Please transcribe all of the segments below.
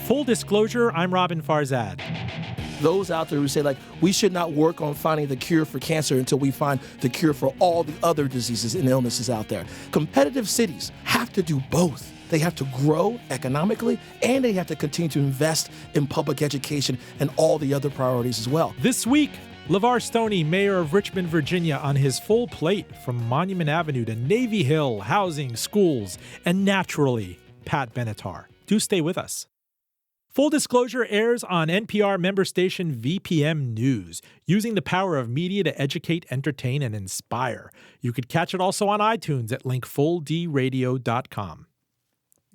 Full disclosure, I'm Robin Farzad. Those out there who say, we should not work on finding the cure for cancer until we find the cure for all the other diseases and illnesses out there. Competitive cities have to do both. They have to grow economically, and they have to continue to invest in public education and all the other priorities as well. This week, Levar Stoney, mayor of Richmond, Virginia, on his full plate from Monument Avenue to Navy Hill, housing, schools, and naturally, Pat Benatar. Do stay with us. Full Disclosure airs on NPR member station VPM News, using the power of media to educate, entertain, and inspire. You could catch it also on iTunes at linkfulldradio.com.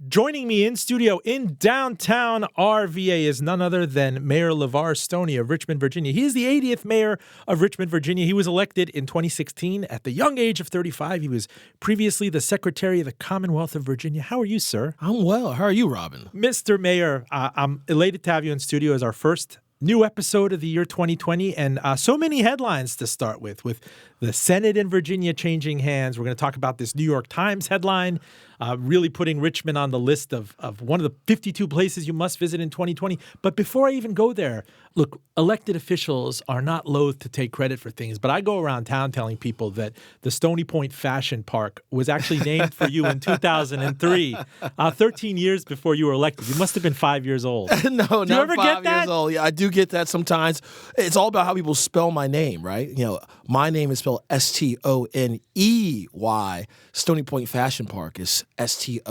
Joining me in studio in downtown RVA is none other than Mayor Levar Stoney of Richmond, Virginia. He is the 80th mayor of Richmond, Virginia. He was elected in 2016 at the young age of 35. He was previously the Secretary of the Commonwealth of Virginia. How are you, sir? I'm well. How are you, Robin? Mr. Mayor, I'm elated to have you in studio as our first new episode of the year 2020, and so many headlines to start with the Senate in Virginia changing hands. We're going to talk about this New York Times headline, really putting Richmond on the list of one of the 52 places you must visit in 2020. But before I even go there, look, elected officials are not loath to take credit for things, but I go around town telling people that the Stony Point Fashion Park was actually named for you in 2003, 13 years before you were elected. You must have been 5 years old. No, do you not ever 5 get that? years old. Yeah, I do get that sometimes. It's all about how people spell my name, right? My name is spelled Stoney. Stony Point Fashion Park is Stony.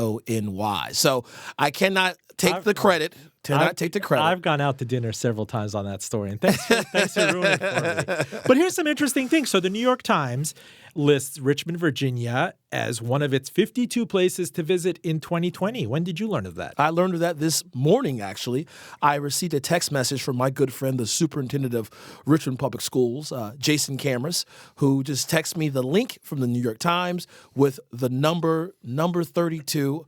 So I cannot take the credit. I've gone out to dinner several times on that story, and thanks for ruining it for me. But here's some interesting things. So the New York Times lists Richmond, Virginia as one of its 52 places to visit in 2020. When did you learn of that? I learned of that this morning, actually. I received a text message from my good friend, the superintendent of Richmond Public Schools, Jason Cameras, who just texted me the link from the New York Times with the number 32.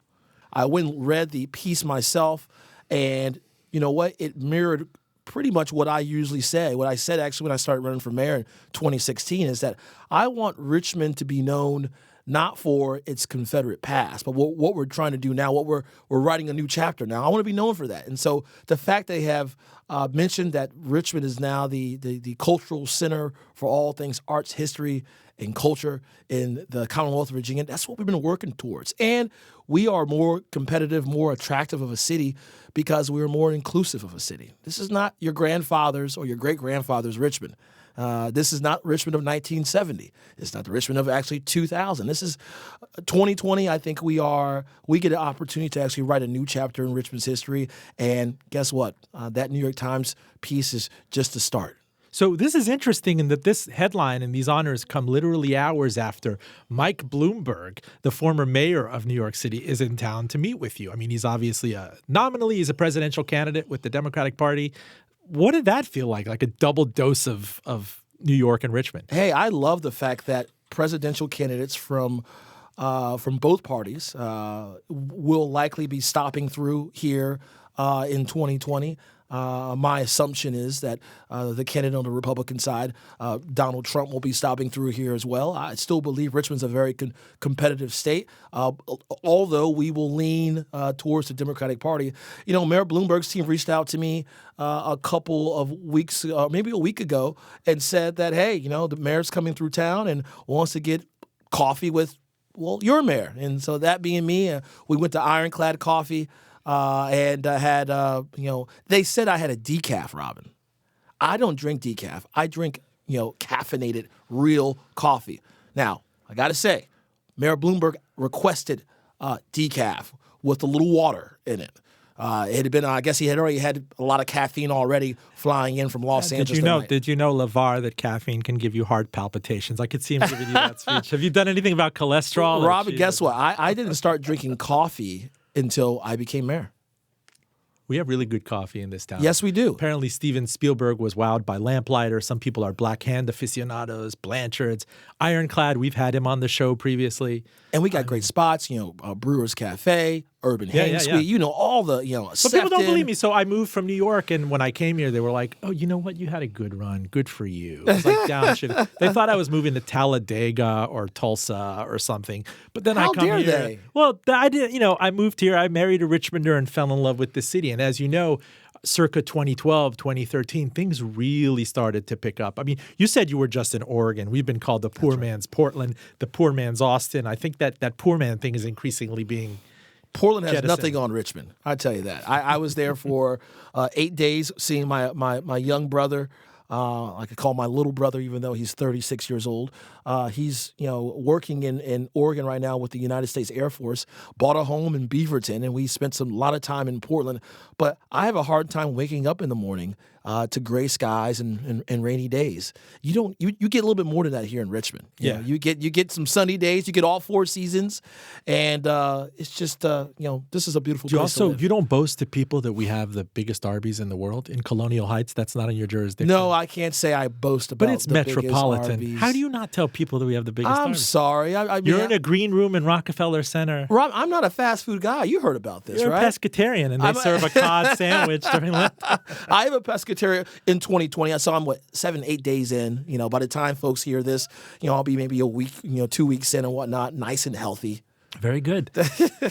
I went and read the piece myself, and you know what? It mirrored pretty much what I usually say. What I said actually when I started running for mayor in 2016 is that I want Richmond to be known not for its Confederate past, but what we're trying to do now, what we're writing a new chapter now. I want to be known for that. And so the fact they have mentioned that Richmond is now the cultural center for all things arts, history, and culture in the Commonwealth of Virginia, that's what we've been working towards. And we are more competitive, more attractive of a city because we're more inclusive of a city. This is not your grandfather's or your great-grandfather's Richmond. This is not Richmond of 1970. It's not the Richmond of actually 2000. This is 2020. I think we get an opportunity to actually write a new chapter in Richmond's history. And guess what? That New York Times piece is just the start. So this is interesting in that this headline and these honors come literally hours after Mike Bloomberg, the former mayor of New York City, is in town to meet with you. I mean, he's obviously nominally he's a presidential candidate with the Democratic Party. What did that feel like a double dose of New York and Richmond? Hey, I love the fact that presidential candidates from both parties will likely be stopping through here in 2020. My assumption is that the candidate on the Republican side, Donald Trump, will be stopping through here as well. I still believe Richmond's a very competitive state, although we will lean towards the Democratic Party. Mayor Bloomberg's team reached out to me a couple of weeks, maybe a week ago, and said that, hey, the mayor's coming through town and wants to get coffee with, your mayor. And so that being me, we went to Ironclad Coffee. And I had, they said I had a decaf, Robin. I don't drink decaf. I drink, caffeinated, real coffee. Now, I got to say, Mayor Bloomberg requested decaf with a little water in it. It had been, I guess he had already had a lot of caffeine already flying in from Los Angeles. Did you know, Levar, that caffeine can give you heart palpitations? I could see him giving you that speech. Have you done anything about cholesterol? Robin, guess what? I didn't start drinking coffee until I became mayor. We have really good coffee in this town. Yes, we do. Apparently, Steven Spielberg was wowed by Lamplighter. Some people are Black Hand aficionados, Blanchards, Ironclad. We've had him on the show previously. And we got great spots, Brewers Cafe, urban Yeah, hang yeah, suite. yeah. All the But people don't believe me. So I moved from New York, and when I came here, they were like, "Oh, you know what? You had a good run. Good for you." It was like downshift. They thought I was moving to Talladega or Tulsa or something. But then I How come dare here. they? Well, I did. I moved here. I married a Richmonder and fell in love with the city. And as you know, circa 2012, 2013, things really started to pick up. I mean, you said you were just in Oregon. We've been called the poor man's Portland, the poor man's Austin. I think that poor man thing is increasingly being Portland has jettisoned. nothing on Richmond. I tell you that. I was there for 8 days seeing my young brother. I could call my little brother, even though he's 36 years old. He's working in Oregon right now with the United States Air Force. Bought a home in Beaverton, and we spent a lot of time in Portland. But I have a hard time waking up in the morning to gray skies and rainy days. You get a little bit more than that here in Richmond. You get some sunny days. You get all 4 seasons, and it's just this is a beautiful place to live. You don't boast to people that we have the biggest Arby's in the world in Colonial Heights. That's not in your jurisdiction. No, I can't say I boast about. But it's the metropolitan. Arby's. How do you not tell people that we have the biggest I'm Arby's? sorry. You're in a green room in Rockefeller Center. Rob, I'm not a fast food guy. You heard about this, You're right? a pescatarian, and they serve a cod sandwich during lunch. I am a pescatarian in 2020. So I'm 7-8 days in. By the time folks hear this, I'll be maybe a week, 2 weeks in and whatnot, nice and healthy. Very good.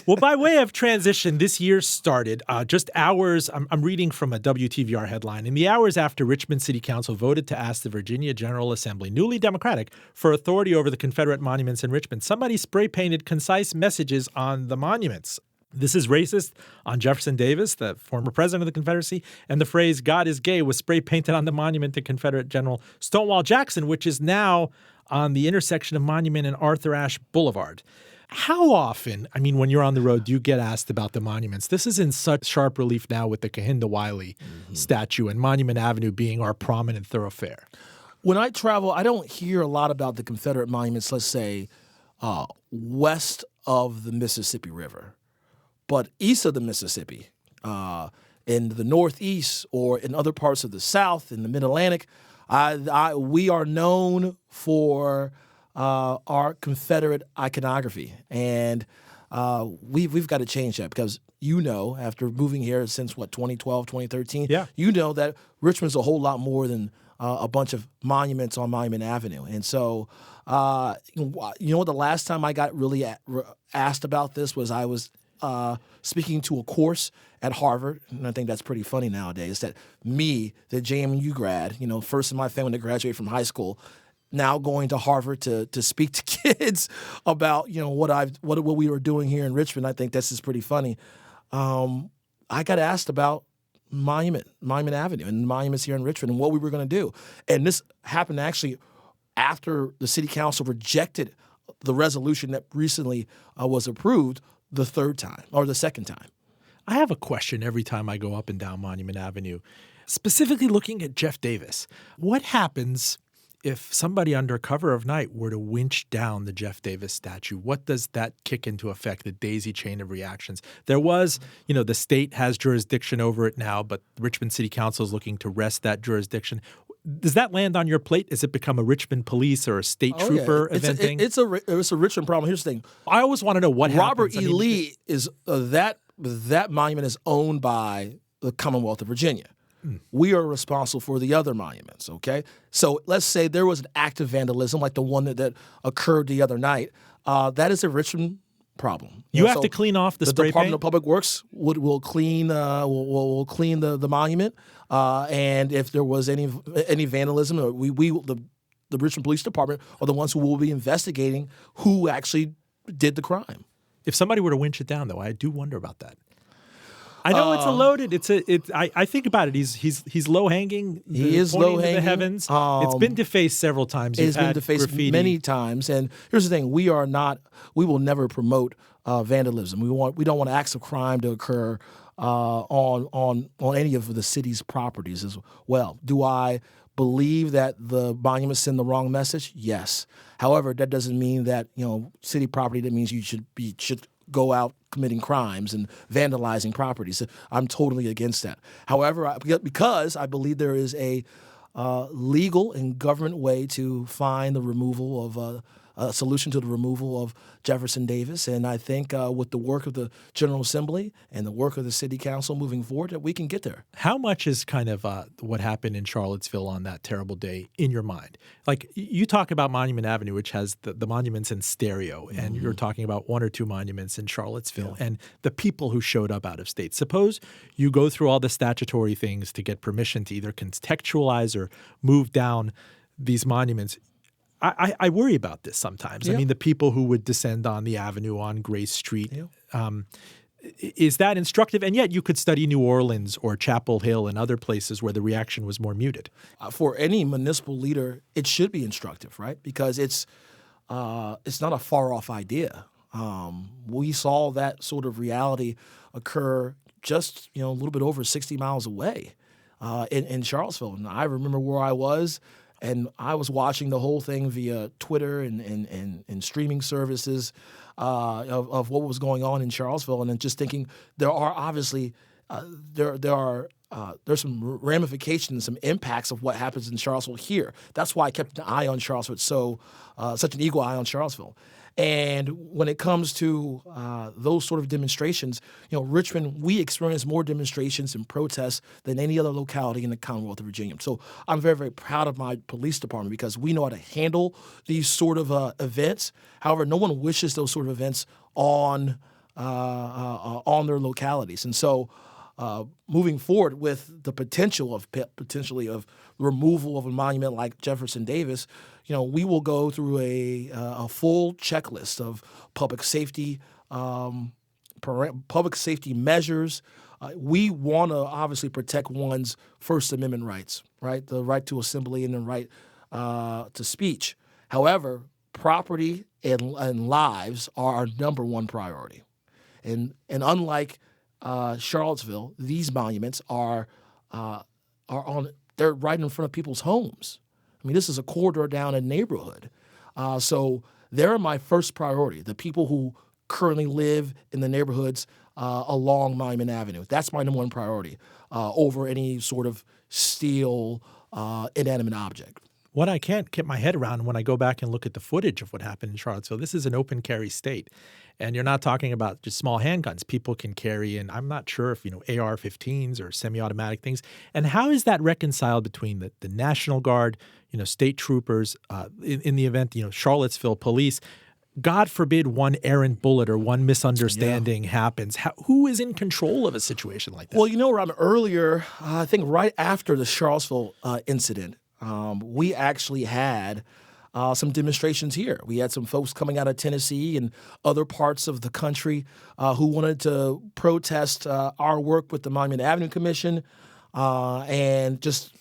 Well, by way of transition, this year started just hours. I'm reading from a WTVR headline. In the hours after Richmond City Council voted to ask the Virginia General Assembly, newly Democratic, for authority over the Confederate monuments in Richmond, somebody spray painted concise messages on the monuments. This is racist on Jefferson Davis, the former president of the Confederacy, and the phrase "God is gay" was spray painted on the monument to Confederate General Stonewall Jackson, which is now on the intersection of Monument and Arthur Ashe Boulevard. How often, when you're on the road, do you get asked about the monuments? This is in such sharp relief now with the Cahinda Wiley statue and Monument Avenue being our prominent thoroughfare. When I travel, I don't hear a lot about the Confederate monuments, let's say, west of the Mississippi River. But east of the Mississippi, in the Northeast or in other parts of the South, in the Mid-Atlantic, we are known for our Confederate iconography. And we've got to change that because, after moving here since, 2012, 2013, that Richmond's a whole lot more than a bunch of monuments on Monument Avenue. And so, the last time I got really asked about this was I was speaking to a course at Harvard, and I think that's pretty funny nowadays, that me, the JMU grad, first in my family to graduate from high school, now going to Harvard to speak to kids about what we were doing here in Richmond. I think this is pretty funny. I got asked about Monument Avenue and monuments here in Richmond and what we were going to do, and this happened actually after the city council rejected the resolution that recently was approved the second time. I have a question every time I go up and down Monument Avenue, specifically looking at Jeff Davis. What happens if somebody under cover of night were to winch down the Jeff Davis statue? What does that kick into effect, the daisy chain of reactions? There was, the state has jurisdiction over it now, but Richmond City Council is looking to wrest that jurisdiction. Does that land on your plate? Does it become a Richmond police or a state trooper event thing? It's a Richmond problem. Here's the thing. I always want to know what Robert happens. E. Lee is that monument is owned by the Commonwealth of Virginia. We are responsible for the other monuments, okay? So let's say there was an act of vandalism like the one that occurred the other night. That is a Richmond problem. You have to clean off the spray paint? The Department of Public Works will clean the monument. And if there was any vandalism, the Richmond Police Department are the ones who will be investigating who actually did the crime. If somebody were to winch it down, though, I do wonder about that. I know it's a loaded. I think about it. He's low hanging. He is low hanging. The heavens. It's been defaced several times. It's been defaced many times. And here's the thing: we will never promote vandalism. We don't want acts of crime to occur on any of the city's properties as well. Do I believe that the monuments send the wrong message? Yes. However, that doesn't mean that city property. That means you should go out committing crimes and vandalizing properties. I'm totally against that. However, because I believe there is a legal and government way to find the removal of a solution to the removal of Jefferson Davis. And I think with the work of the General Assembly and the work of the City Council moving forward, that we can get there. How much is kind of what happened in Charlottesville on that terrible day in your mind? Like, you talk about Monument Avenue, which has the monuments in stereo, and you're talking about one or two monuments in Charlottesville and the people who showed up out of state. Suppose you go through all the statutory things to get permission to either contextualize or move down these monuments. I worry about this sometimes. I mean, the people who would descend on the avenue on Grace Street. Is that instructive? And yet you could study New Orleans or Chapel Hill and other places where the reaction was more muted. For any municipal leader, it should be instructive, right? Because it's not a far-off idea. We saw that sort of reality occur just a little bit over 60 miles away in Charlottesville. And I remember where I was, and I was watching the whole thing via Twitter and streaming services of what was going on in Charlottesville, and then just thinking there are obviously there's some ramifications, some impacts of what happens in Charlottesville here. That's why I kept an eye on Charlottesville, such an eagle eye on Charlottesville. And when it comes to those sort of demonstrations, Richmond, we experience more demonstrations and protests than any other locality in the Commonwealth of Virginia. So I'm very, very proud of my police department because we know how to handle these sort of events. However, no one wishes those sort of events on their localities. And so moving forward with the potentially of removal of a monument like Jefferson Davis, we will go through a full checklist of public safety measures. We want to obviously protect one's First Amendment rights, right? The right to assembly and the right to speech. However, property and lives are our number one priority. And unlike Charlottesville, these monuments are they're right in front of people's homes. I mean, this is a corridor down a neighborhood. So they're my first priority, the people who currently live in the neighborhoods along Monument Avenue. That's my number one priority over any sort of steel, inanimate object. What I can't get my head around when I go back and look at the footage of what happened in Charlottesville, this is an open carry state. And you're not talking about just small handguns. People can carry in, I'm not sure if, AR-15s or semi-automatic things. And how is that reconciled between the National Guard, state troopers, in the event, Charlottesville police? God forbid one errant bullet or one misunderstanding happens. Who is in control of a situation like that? Well, Rob, earlier, I think right after the Charlottesville incident, we actually had some demonstrations here. We had some folks coming out of Tennessee and other parts of the country who wanted to protest our work with the Monument Avenue Commission and just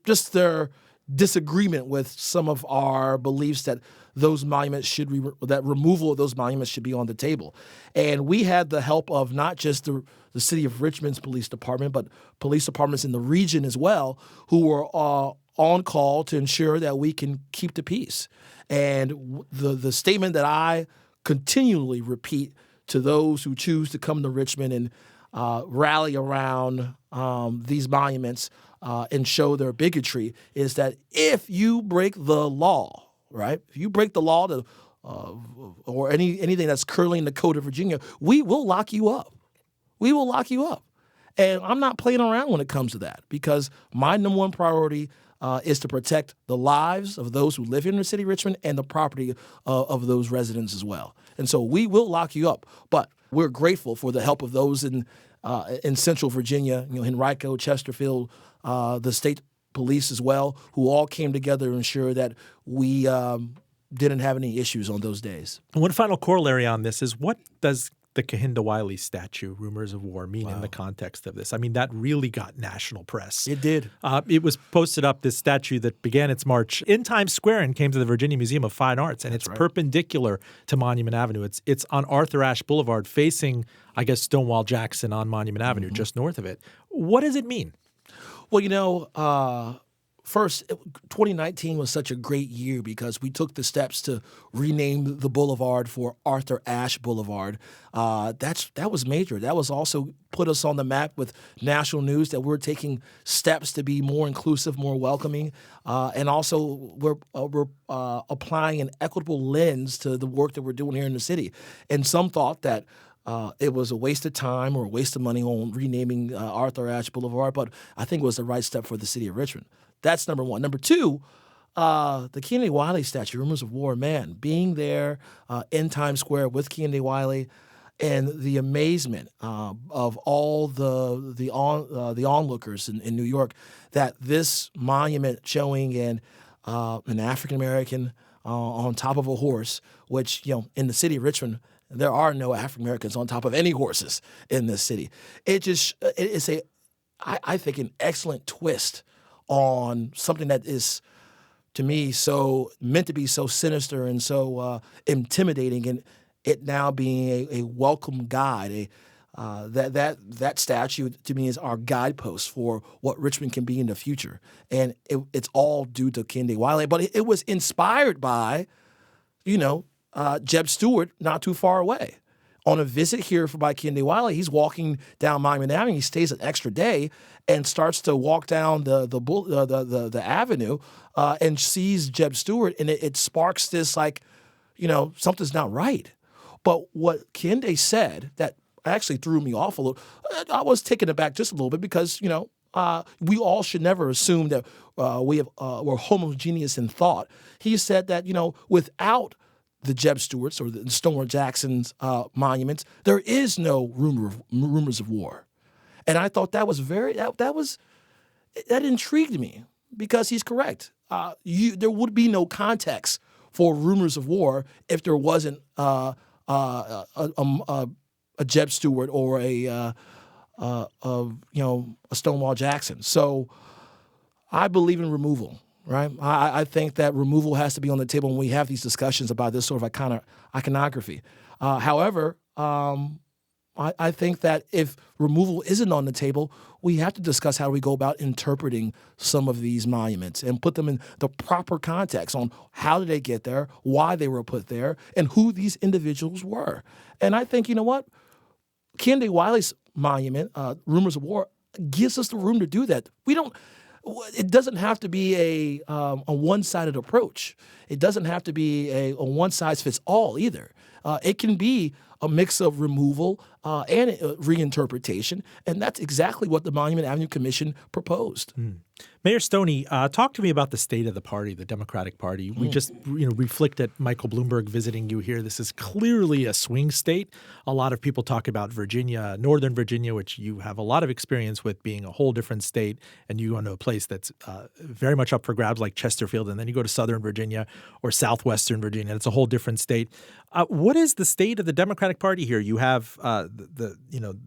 just their disagreement with some of our beliefs that those monuments that removal of those monuments should be on the table. And we had the help of not just the city of Richmond's police department, but police departments in the region as well, who were on call to ensure that we can keep the peace. And the statement that I continually repeat to those who choose to come to Richmond and rally around these monuments and show their bigotry is that if you break the law, right? If you break the law or anything that's currently in the Code of Virginia, we will lock you up. We will lock you up. And I'm not playing around when it comes to that because my number one priority is to protect the lives of those who live here in the city of Richmond and the property of those residents as well. And so we will lock you up. But we're grateful for the help of those in Central Virginia, Henrico, Chesterfield, the state police as well, who all came together to ensure that we didn't have any issues on those days. One final corollary on this is, what does the Kehinde Wiley statue, Rumors of War, mean in the context of this? I mean, that really got national press. It did. It was posted up, this statue that began its march in Times Square and came to the Virginia Museum of Fine Arts, and it's perpendicular to Monument Avenue. It's on Arthur Ashe Boulevard facing, I guess, Stonewall Jackson on Monument Avenue, just north of it. What does it mean? Well, First, 2019 was such a great year because we took the steps to rename the boulevard for Arthur Ashe Boulevard. That was major. That was also put us on the map with national news that we're taking steps to be more inclusive, more welcoming, and also we're applying an equitable lens to the work that we're doing here in the city. And some thought that it was a waste of time or a waste of money on renaming Arthur Ashe Boulevard, but I think it was the right step for the city of Richmond. That's number one. Number two, the Kennedy Wiley statue, Rumors of War, man, being there in Times Square with Kennedy Wiley and the amazement of all the onlookers in New York that this monument showing an African-American on top of a horse, which, in the city of Richmond, there are no African Americans on top of any horses in this city. It is I think, an excellent twist on something that is, to me, so meant to be so sinister and so intimidating, and it now being a welcome guide. That statue to me is our guidepost for what Richmond can be in the future, and it's all due to Kennedy Wiley. But it was inspired by, Jeb Stuart, not too far away. On a visit here by Kennedy Wiley, he's walking down Monument Avenue. He stays an extra day and starts to walk down the avenue and sees Jeb Stuart, and it sparks this something's not right. But what Kennedy said that actually threw me off a little, I was taken aback just a little bit because we all should never assume that we're homogeneous in thought. He said that without the Jeb Stuarts or the Stonewall Jackson's monuments, there is no rumors of war. And I thought that was that intrigued me because he's correct. There would be no context for rumors of war if there wasn't a Jeb Stuart or a Stonewall Jackson. So I believe in removal. Right, I think that removal has to be on the table when we have these discussions about this sort of iconography. However, I think that if removal isn't on the table, we have to discuss how we go about interpreting some of these monuments and put them in the proper context on how did they get there, why they were put there, and who these individuals were. And I think, Kennedy Wiley's monument, Rumors of War, gives us the room to do that. It doesn't have to be a one-sided approach. It doesn't have to be a one-size-fits-all either. It can be a mix of removal and reinterpretation, and that's exactly what the Monument Avenue Commission proposed. Mayor Stoney, talk to me about the state of the party, the Democratic Party. We just reflect at Michael Bloomberg visiting you here. This is clearly a swing state. A lot of people talk about Virginia, Northern Virginia, which you have a lot of experience with being a whole different state, and you go into a place that's very much up for grabs like Chesterfield, and then you go to Southern Virginia or Southwestern Virginia. It's a whole different state. What is the state of the Democratic Party here? You have the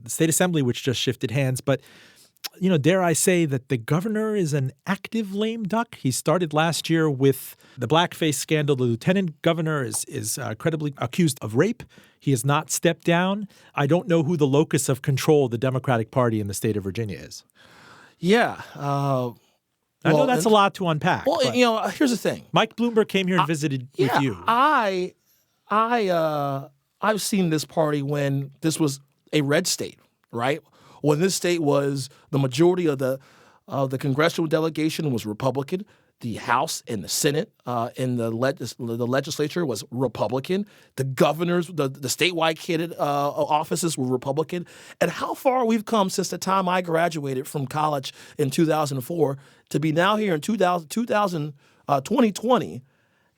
state assembly, which just shifted hands, but dare I say that the governor is an active lame duck? He started last year with the blackface scandal. The lieutenant governor is credibly accused of rape. He has not stepped down. I don't know who the locus of control of the Democratic Party in the state of Virginia is. Yeah. I know that's a lot to unpack. Well, here's the thing. Mike Bloomberg came here and visited with you. I've seen this party when this was a red state, right? When this state was the majority of the congressional delegation was Republican, the House and the Senate and the legislature was Republican, the governors, the statewide candidate offices were Republican, and how far we've come since the time I graduated from college in 2004 to be now here in 2020,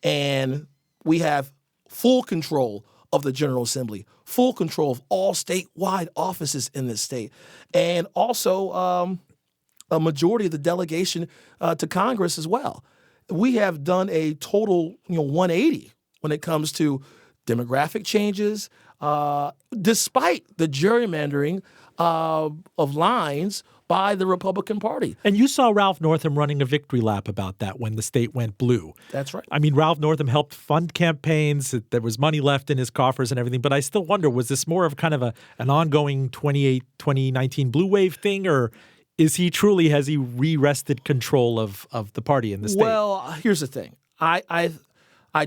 and we have full control of the General Assembly, full control of all statewide offices in this state, and also a majority of the delegation to Congress as well. We have done a total 180 when it comes to demographic changes, despite the gerrymandering of lines by the Republican Party. And you saw Ralph Northam running a victory lap about that when the state went blue. That's right. I mean, Ralph Northam helped fund campaigns. There was money left in his coffers and everything. But I still wonder, was this more of kind of an ongoing 2019 blue wave thing, or Has he re-wrested control of the party in the state? Well, here's the thing. I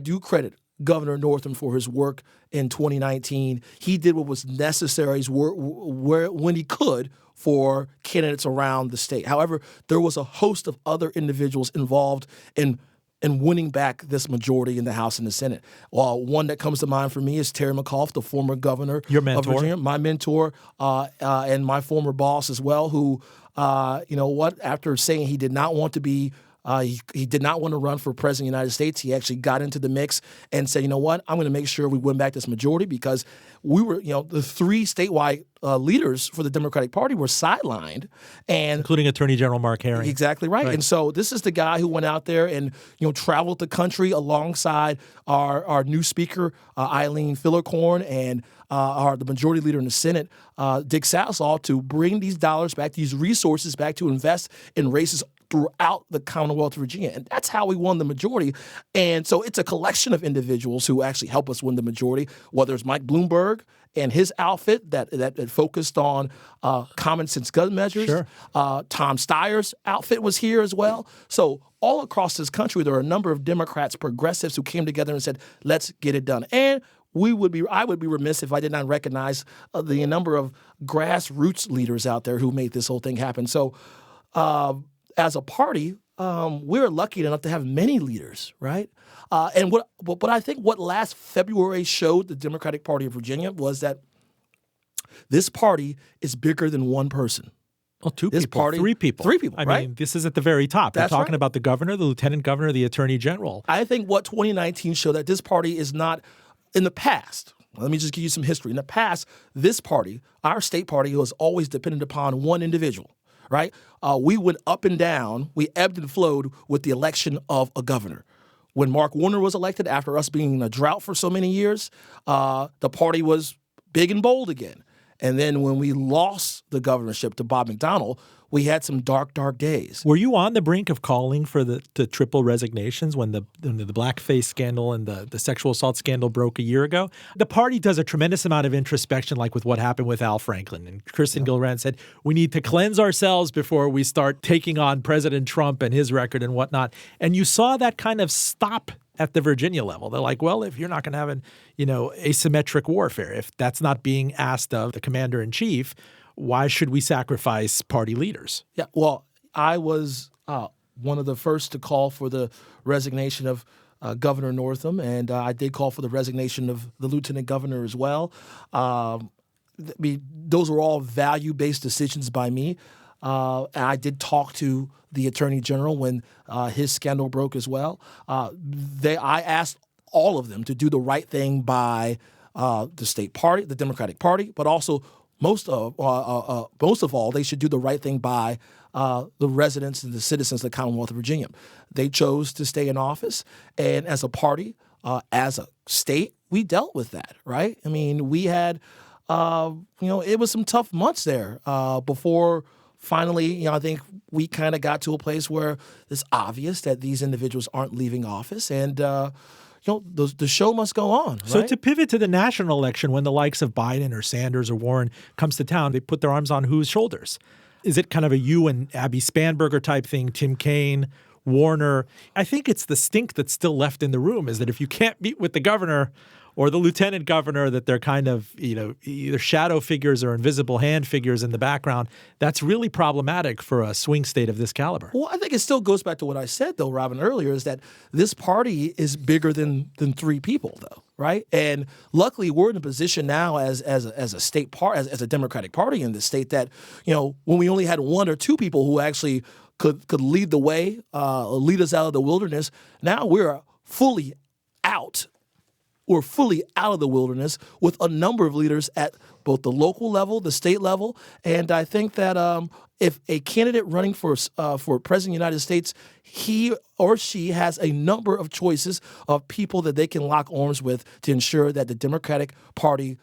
do credit Governor Northam for his work in 2019. He did what was necessary when he could for candidates around the state. However, there was a host of other individuals involved in winning back this majority in the House and the Senate. Well, one that comes to mind for me is Terry McAuliffe, the former governor of Virginia, my mentor and my former boss as well, who, after saying he did not want to be he did not want to run for president of the United States. He actually got into the mix and said, you know what, I'm going to make sure we win back this majority because we were, the three statewide leaders for the Democratic Party were sidelined. Including Attorney General Mark Herring. Exactly right. And so this is the guy who went out there and, traveled the country alongside our new speaker, Eileen Fillercorn, and the majority leader in the Senate, Dick Sassall, to bring these dollars back, these resources back to invest in races throughout the Commonwealth of Virginia. And that's how we won the majority. And so it's a collection of individuals who actually help us win the majority, whether it's Mike Bloomberg and his outfit that focused on common sense gun measures. Sure. Tom Steyer's outfit was here as well. So all across this country, there are a number of Democrats, progressives who came together and said, let's get it done. And I would be remiss if I did not recognize the number of grassroots leaders out there who made this whole thing happen. So as a party, we're lucky enough to have many leaders, right? And what I think what last February showed the Democratic Party of Virginia was that this party is bigger than one person. Well, three people. I mean, this is at the very top. We're talking about the governor, the lieutenant governor, the attorney general. I think what 2019 showed that this party is not in the past. Let me just give you some history. In the past, this party, our state party, was always dependent upon one individual. Right? We went up and down. We ebbed and flowed with the election of a governor. When Mark Warner was elected, after us being in a drought for so many years, the party was big and bold again. And then when we lost the governorship to Bob McDonnell, we had some dark, dark days. Were you on the brink of calling for the triple resignations when the blackface scandal and the sexual assault scandal broke a year ago? The party does a tremendous amount of introspection, like with what happened with Al Franklin. And Kristen Gillibrand said, we need to cleanse ourselves before we start taking on President Trump and his record and whatnot. And you saw that kind of stop at the Virginia level. They're like, well, if you're not going to have an asymmetric warfare, if that's not being asked of the commander-in-chief, why should we sacrifice party leaders? Yeah, well, I was one of the first to call for the resignation of Governor Northam, and I did call for the resignation of the lieutenant governor as well. Those were all value-based decisions by me. And I did talk to the attorney general when his scandal broke as well. I asked all of them to do the right thing by the state party, the Democratic Party, but also most of all, they should do the right thing by the residents and the citizens of the Commonwealth of Virginia. They chose to stay in office, and as a party, as a state, we dealt with that, right? I mean, we had, it was some tough months there before finally, I think we kind of got to a place where it's obvious that these individuals aren't leaving office, and the show must go on. Right? So to pivot to the national election, when the likes of Biden or Sanders or Warren comes to town, they put their arms on whose shoulders? Is it kind of a you and Abby Spanberger type thing, Tim Kaine, Warner? I think it's the stink that's still left in the room is that if you can't meet with the governor or the lieutenant governor, that they're kind of, either shadow figures or invisible hand figures in the background. That's really problematic for a swing state of this caliber. Well, I think it still goes back to what I said, though, Robin, earlier, is that this party is bigger than three people, though, right? And luckily, we're in a position now as a state as a Democratic Party in the state that, when we only had one or two people who actually could lead the way, lead us out of the wilderness, now we're fully out. We're fully out of the wilderness with a number of leaders at both the local level, the state level, and I think that if a candidate running for president of the United States, he or she has a number of choices of people that they can lock arms with to ensure that the Democratic Party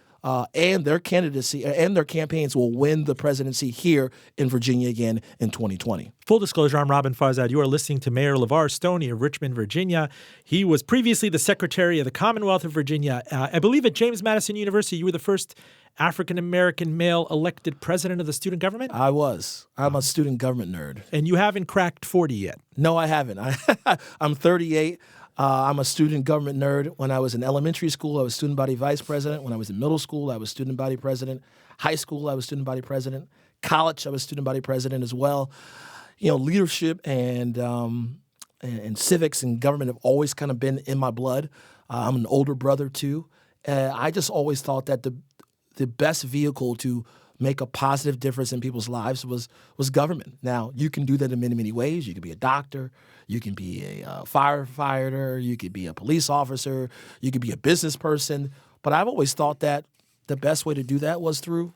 and their candidacy and their campaigns will win the presidency here in Virginia again in 2020. Full disclosure, I'm Robin Farzad. You are listening to Mayor Levar Stoney of Richmond, Virginia. He was previously the Secretary of the Commonwealth of Virginia. I believe at James Madison University, you were the first African-American male elected president of the student government? I was. I'm a student government nerd. And you haven't cracked 40 yet? No, I haven't. I'm 38. I'm a student government nerd. When I was in elementary school, I was student body vice president. When I was in middle school, I was student body president. High school, I was student body president. College, I was student body president as well. You know, leadership and civics and government have always kind of been in my blood. I'm an older brother too. I just always thought that the best vehicle to make a positive difference in people's lives was government. Now, you can do that in many, many ways. You can be a doctor. You can be a firefighter. You could be a police officer. You could be a business person. But I've always thought that the best way to do that was through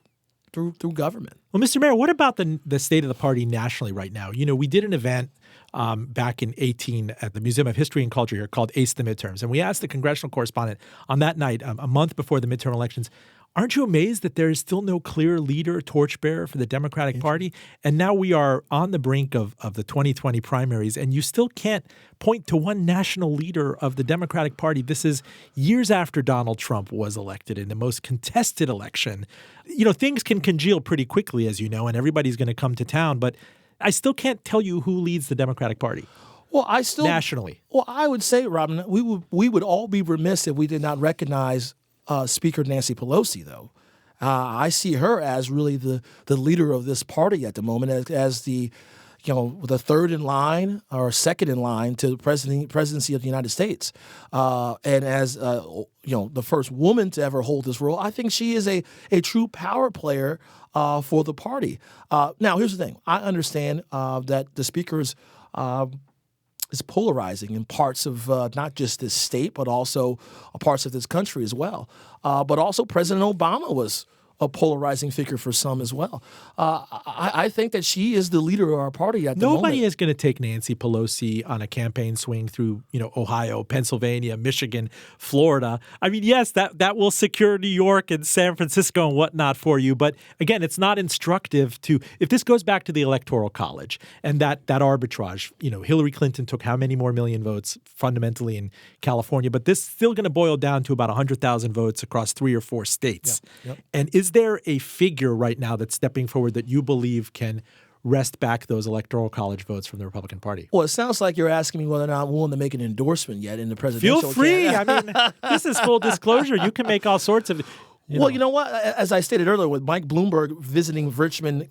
government. Well, Mr. Mayor, what about the state of the party nationally right now? You know, we did an event back in 2018 at the Museum of History and Culture here called Ace the Midterms. And we asked the congressional correspondent on that night, a month before the midterm elections, aren't you amazed that there is still no clear leader, torchbearer for the Democratic Party? And now we are on the brink of the 2020 primaries, and you still can't point to one national leader of the Democratic Party. This is years after Donald Trump was elected in the most contested election. You know, things can congeal pretty quickly, as you know, and everybody's going to come to town. But I still can't tell you who leads the Democratic Party. Well, nationally. Well, I would say, Robin, we would all be remiss if we did not recognize Speaker Nancy Pelosi, though. I see her as really the leader of this party at the moment, as the third in line or second in line to the presidency of the United States, and as the first woman to ever hold this role. I think she is a true power player for the party. Now, here's the thing: I understand that the speaker's is polarizing in parts of not just this state, but also parts of this country as well. But also President Obama was a polarizing figure for some as well. I think that she is the leader of our party at the moment. Nobody is going to take Nancy Pelosi on a campaign swing through, Ohio, Pennsylvania, Michigan, Florida. I mean, yes, that will secure New York and San Francisco and whatnot for you. But again, it's not instructive if this goes back to the Electoral College and that arbitrage. Hillary Clinton took how many more million votes fundamentally in California, but this is still going to boil down to about 100,000 votes across 3 or 4 states. Yep. And is there a figure right now that's stepping forward that you believe can wrest back those Electoral College votes from the Republican Party? Well, it sounds like you're asking me whether or not I'm willing to make an endorsement yet in the presidential Feel free. I mean, this is full disclosure. You can make all sorts of... Well, you know what? As I stated earlier, with Mike Bloomberg visiting Richmond,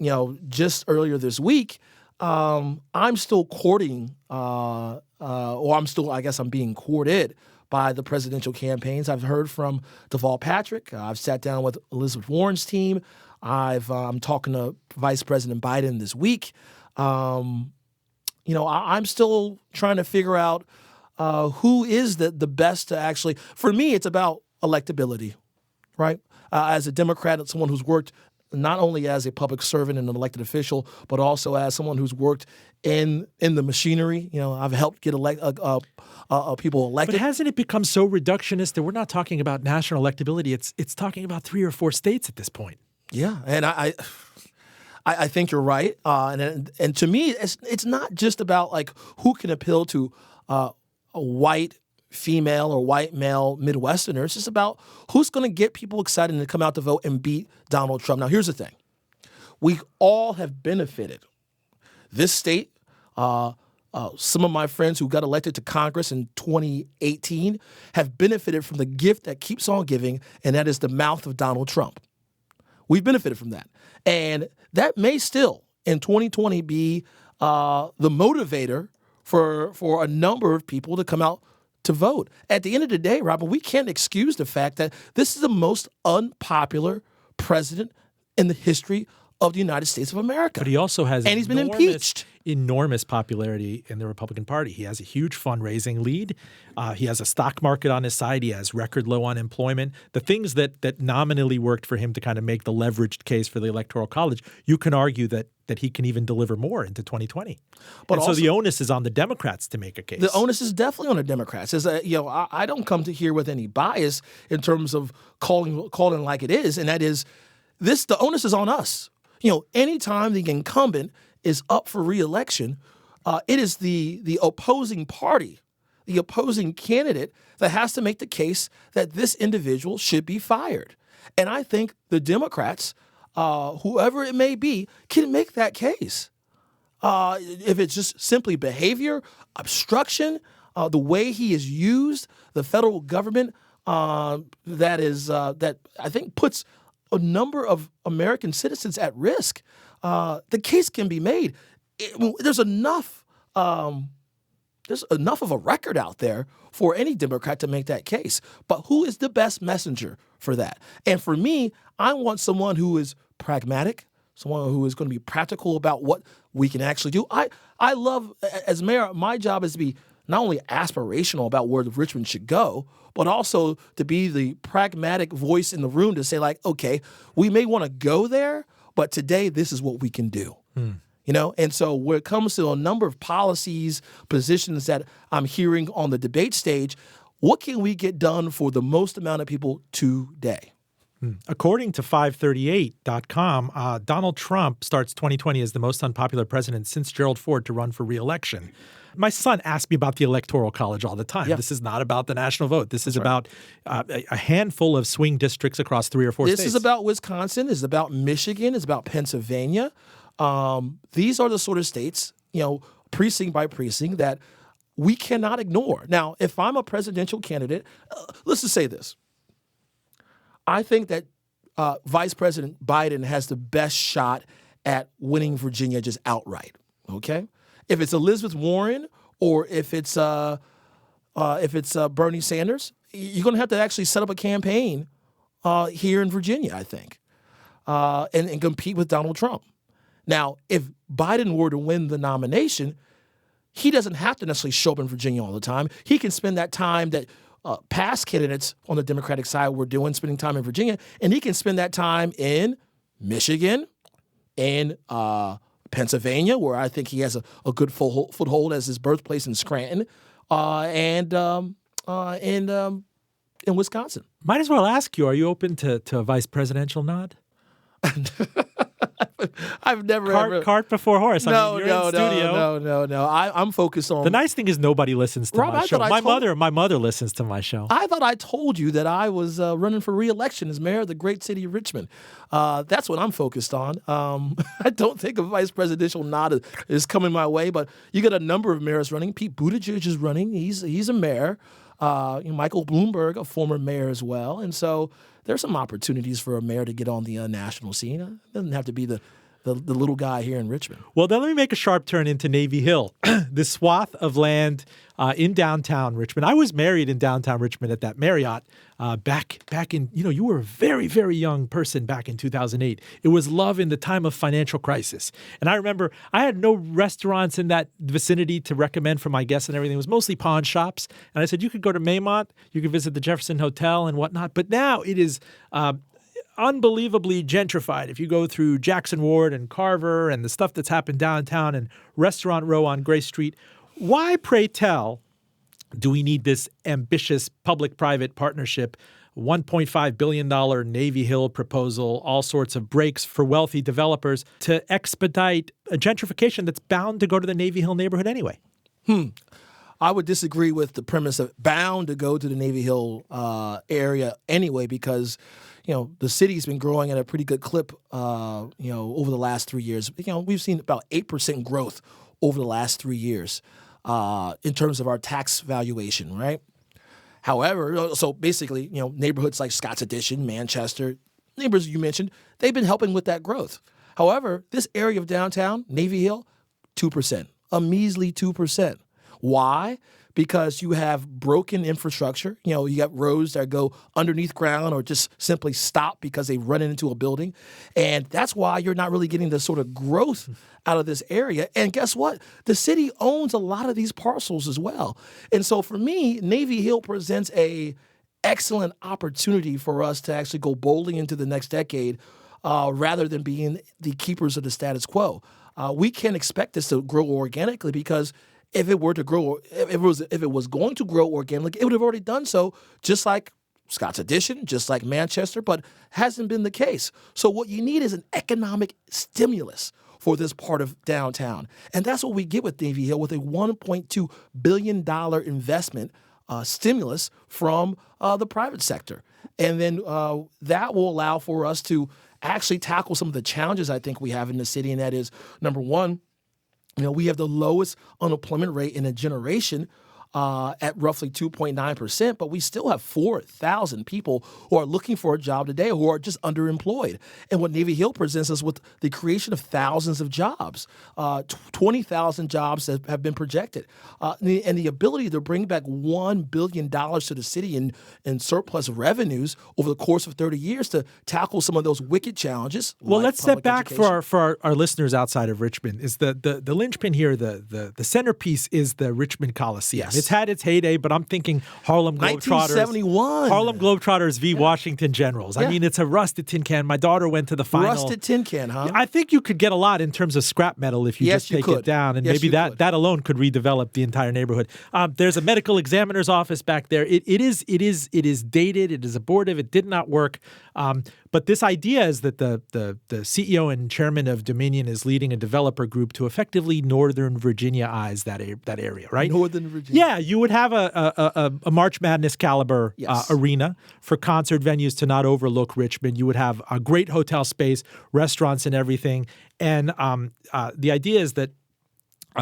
just earlier this week, I'm still courting, or I'm being courted by the presidential campaigns. I've heard from Deval Patrick. I've sat down with Elizabeth Warren's team. I'm talking to Vice President Biden this week. I'm still trying to figure out who is the best to actually. For me, it's about electability, right? As a Democrat, someone who's worked not only as a public servant and an elected official, but also as someone who's worked in the machinery. I've helped get people elected. But hasn't it become so reductionist that we're not talking about national electability? It's talking about 3 or 4 states at this point. Yeah, and I think you're right. And to me, it's not just about like who can appeal to a white female or white male Midwesterner. It's just about who's going to get people excited to come out to vote and beat Donald Trump. Now, here's the thing. We all have benefited. This state, some of my friends who got elected to Congress in 2018 have benefited from the gift that keeps on giving, and that is the mouth of Donald Trump. We've benefited from that. And that may still, in 2020, be the motivator for a number of people to come out to vote. At the end of the day, Robin, we can't excuse the fact that this is the most unpopular president in the history of the United States of America. But he also has and he's been impeached. enormous popularity in the Republican Party. He has a huge fundraising lead. He has a stock market on his side. He has record low unemployment. The things that nominally worked for him to kind of make the leveraged case for the Electoral College, you can argue that he can even deliver more into 2020. But also, so the onus is on the Democrats to make a case. The onus is definitely on the Democrats. I don't come to here with any bias in terms of calling like it is, and that is this. The onus is on us. Anytime the incumbent is up for re-election, it is the opposing party, the opposing candidate that has to make the case that this individual should be fired. And I think the Democrats, whoever it may be, can make that case. If it's just simply behavior, obstruction, the way he is used, the federal government, that I think puts a number of American citizens at risk. The case can be made. There's enough of a record out there for any Democrat to make that case. But who is the best messenger for that? And for me, I want someone who is pragmatic, someone who is going to be practical about what we can actually do. I love, as mayor, my job is to be not only aspirational about where Richmond should go, but also to be the pragmatic voice in the room to say, like, okay, we may want to go there, but today this is what we can do. And so when it comes to a number of policies, positions that I'm hearing on the debate stage, what can we get done for the most amount of people today? According to 538.com, Donald Trump starts 2020 as the most unpopular president since Gerald Ford to run for re-election. My son asks me about the Electoral College all the time. Yeah. This is not about the national vote. This is about a handful of swing districts across 3 or 4 states. This is about Wisconsin. It's about Michigan. It's about Pennsylvania. These are the sort of states, precinct by precinct, that we cannot ignore. Now, if I'm a presidential candidate, let's just say this. I think that Vice President Biden has the best shot at winning Virginia just outright, okay? If it's Elizabeth Warren or if it's Bernie Sanders, you're going to have to actually set up a campaign here in Virginia, I think, and compete with Donald Trump. Now, if Biden were to win the nomination, he doesn't have to necessarily show up in Virginia all the time. He can spend that time that past candidates on the Democratic side were doing, spending time in Virginia, and he can spend that time in Michigan, in Pennsylvania, where I think he has a good foothold as his birthplace in Scranton, and in Wisconsin. Might as well ask you, are you open to a vice presidential nod? I've never cart before horse. No. I'm focused on. The nice thing is nobody listens to my show. My mother listens to my show. I thought I told you that I was running for re-election as mayor of the great city of Richmond. That's what I'm focused on. I don't think a vice presidential nod is coming my way, but you got a number of mayors running. Pete Buttigieg is running. He's a mayor. Michael Bloomberg, a former mayor as well, and so there's some opportunities for a mayor to get on the national scene. It doesn't have to be the little guy here in Richmond. Well, then let me make a sharp turn into Navy Hill, this swath of land in downtown Richmond. I was married in downtown Richmond at that Marriott back in, you were a very, very young person back in 2008. It was love in the time of financial crisis. And I remember I had no restaurants in that vicinity to recommend for my guests and everything. It was mostly pawn shops. And I said, you could go to Maymont, you could visit the Jefferson Hotel and whatnot. But now it is unbelievably gentrified. If you go through Jackson Ward and Carver and the stuff that's happened downtown and Restaurant Row on Grace Street, why, pray tell, do we need this ambitious public-private partnership, $1.5 billion Navy Hill proposal, all sorts of breaks for wealthy developers to expedite a gentrification that's bound to go to the Navy Hill neighborhood anyway? I would disagree with the premise of bound to go to the Navy Hill area anyway, because the city's been growing at a pretty good clip, over the last 3 years. We've seen about 8% growth over the last 3 years in terms of our tax valuation, right? However, so basically, neighborhoods like Scott's Addition, Manchester, neighbors you mentioned, they've been helping with that growth. However, this area of downtown, Navy Hill, 2%, a measly 2%. Why? because you have broken infrastructure. You got roads that go underneath ground or just simply stop because they run into a building. And that's why you're not really getting the sort of growth out of this area. And guess what? The city owns a lot of these parcels as well. And so for me, Navy Hill presents a excellent opportunity for us to actually go boldly into the next decade rather than being the keepers of the status quo. We can't expect this to grow organically because if it were to grow, if it was going to grow organically, it would have already done so, just like Scott's Addition, just like Manchester, but hasn't been the case. So what you need is an economic stimulus for this part of downtown. And that's what we get with Navy Hill with a $1.2 billion investment stimulus from the private sector. And then that will allow for us to actually tackle some of the challenges I think we have in the city. And that is, number one, we have the lowest unemployment rate in a generation at roughly 2.9%, but we still have 4,000 people who are looking for a job today who are just underemployed. And what Navy Hill presents us with the creation of thousands of jobs, 20,000 jobs that have been projected, and the ability to bring back $1 billion to the city in surplus revenues over the course of 30 years to tackle some of those wicked challenges. Well, like let's step back education. for our listeners outside of Richmond. Is the linchpin here, the centerpiece is the Richmond Coliseum. Yes. It's had its heyday, but I'm thinking Harlem Globetrotters. 1971. Harlem Globetrotters v. Washington Generals. I mean, it's a rusted tin can. My daughter went to the final. Rusted tin can, huh? I think you could get a lot in terms of scrap metal if you Yes, just you take could. it down, and Yes, maybe you could. that alone could redevelop the entire neighborhood. There's a medical examiner's office back there. It is dated. It is abortive. It did not work. But this idea is that the CEO and chairman of Dominion is leading a developer group to effectively Northern Virginia-ize that area, right? Northern Virginia. Yeah, you would have a March Madness caliber arena for concert venues to not overlook Richmond. You would have a great hotel space, restaurants and everything. And the idea is that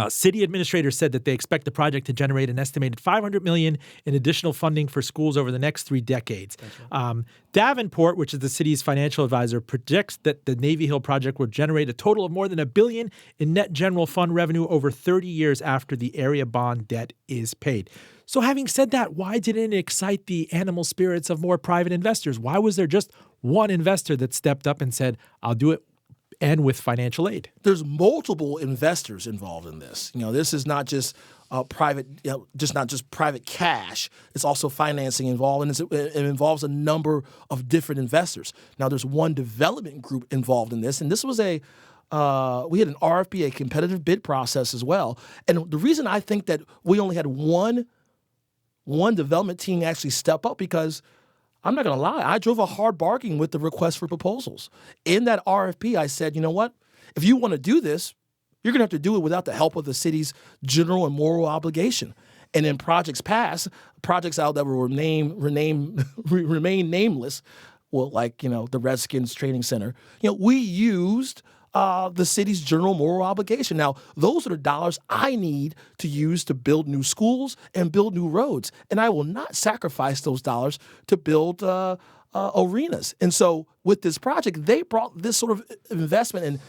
city administrators said that they expect the project to generate an estimated $500 million in additional funding for schools over the next 3 decades. Right. Davenport, which is the city's financial advisor, projects that the Navy Hill project will generate a total of more than $1 billion in net general fund revenue over 30 years after the area bond debt is paid. So having said that, why didn't it excite the animal spirits of more private investors? Why was there just one investor that stepped up and said, I'll do it, and with financial aid? There's multiple investors involved in this. This is not just private, not just private cash. It's also financing involved, and it involves a number of different investors. Now, there's one development group involved in this, and this was we had an RFP, a competitive bid process as well. And the reason I think that we only had one development team actually step up because I'm not going to lie. I drove a hard bargain with the request for proposals. In that RFP, I said, you know what? If you want to do this, you're going to have to do it without the help of the city's general and moral obligation. And in projects past, projects out that will remain nameless, well, like, the Redskins Training Center, we used the city's general moral obligation. Now, those are the dollars I need to use to build new schools and build new roads. And I will not sacrifice those dollars to build arenas. And so with this project, they brought this sort of investment and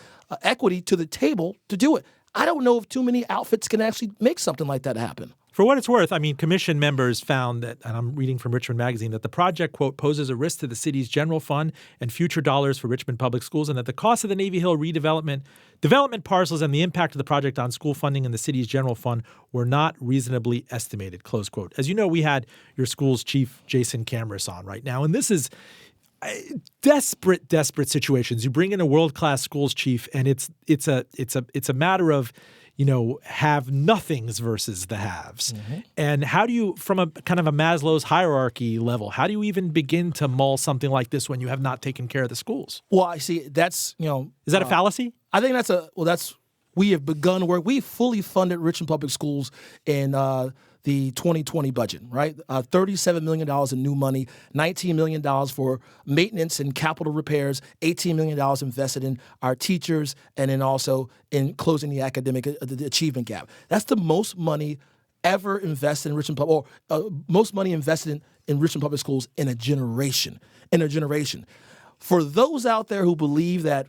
equity to the table to do it. I don't know if too many outfits can actually make something like that happen. For what it's worth, commission members found that, and I'm reading from Richmond Magazine, that the project, quote, poses a risk to the city's general fund and future dollars for Richmond public schools, and that the cost of the Navy Hill development parcels and the impact of the project on school funding and the city's general fund were not reasonably estimated, close quote. As you know, we had your school's chief, Jason Camrus, on right now, and this is desperate situations. You bring in a world-class schools chief, and it's a matter of, have nothings versus the haves. Mm-hmm. And how do you, from a kind of a Maslow's hierarchy level, how do you even begin to mull something like this when you have not taken care of the schools? Well, I see that's, Is that a fallacy? I think we have begun work. We fully funded Richmond Public Schools in the 2020 budget, right? $37 million in new money, $19 million for maintenance and capital repairs, $18 million invested in our teachers, and then also in closing the academic the achievement gap. That's the most money ever invested in Richmond Public, or most money invested in Richmond Public Schools in a generation. For those out there who believe that,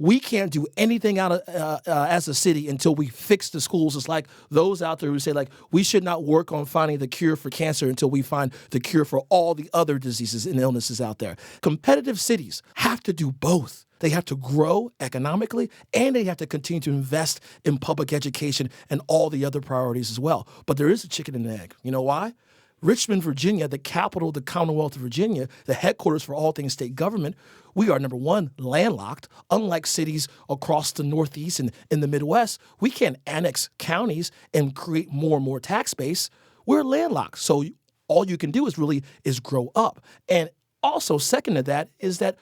we can't do anything out of as a city until we fix the schools. It's like those out there who say, like, we should not work on finding the cure for cancer until we find the cure for all the other diseases and illnesses out there. Competitive cities have to do both. They have to grow economically, and they have to continue to invest in public education and all the other priorities as well. But there is a chicken and egg. You know why? Richmond, Virginia, the capital of the Commonwealth of Virginia, the headquarters for all things state government, we are, number one, landlocked. Unlike cities across the Northeast and in the Midwest, we can't annex counties and create more and more tax base. We're landlocked. So all you can do is grow up. And also, second to that is that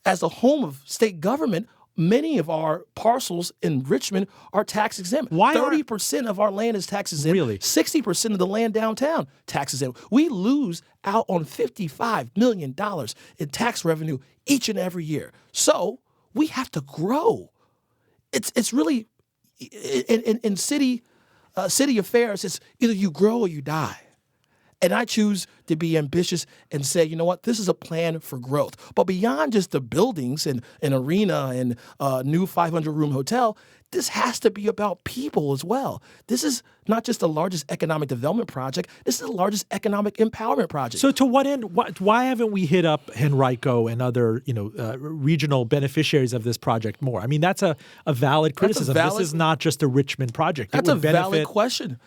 as a home of state government, many of our parcels in Richmond are tax exempt. 30% of our land is tax exempt. Really? 60% of the land downtown tax exempt. We lose out on $55 million in tax revenue each and every year. So we have to grow. It's really in city affairs. It's either you grow or you die. And I choose to be ambitious and say, you know what, this is a plan for growth. But beyond just the buildings and an arena and a new 500-room hotel, this has to be about people as well. This is not just the largest economic development project. This is the largest economic empowerment project. So to what end? Why haven't we hit up Henrico and other regional beneficiaries of this project more? I mean, that's a valid criticism. This is not just a Richmond project. That's a valid question.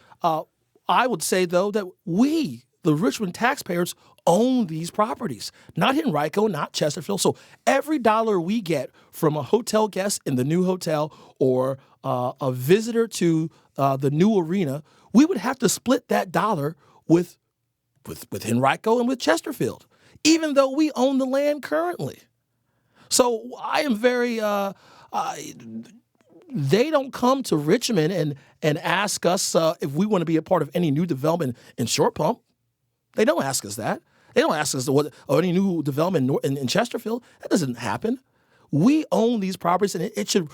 I would say, though, that we, the Richmond taxpayers, own these properties, not Henrico, not Chesterfield. So every dollar we get from a hotel guest in the new hotel or a visitor to the new arena, we would have to split that dollar with Henrico and with Chesterfield, even though we own the land currently. So I am very they don't come to Richmond and ask us if we want to be a part of any new development in Short Pump. They don't ask us that. They don't ask us or any new development in Chesterfield. That doesn't happen. We own these properties, and it should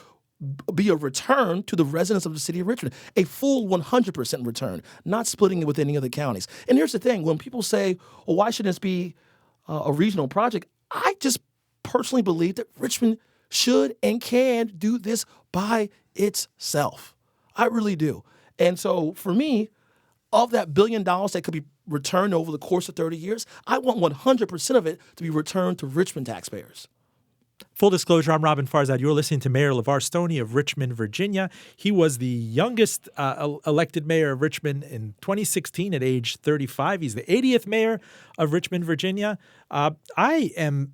be a return to the residents of the city of Richmond, a full 100% return, not splitting it with any other counties. And here's the thing. When people say, well, why shouldn't this be a regional project? I just personally believe that Richmond should and can do this by itself. I really do. And so for me, of that $1 billion that could be returned over the course of 30 years, I want 100% of it to be returned to Richmond taxpayers. Full disclosure, I'm Robin Farzad. You're listening to Mayor Levar Stoney of Richmond, Virginia. He was the youngest elected mayor of Richmond in 2016 at age 35. He's the 80th mayor of Richmond, Virginia. I am,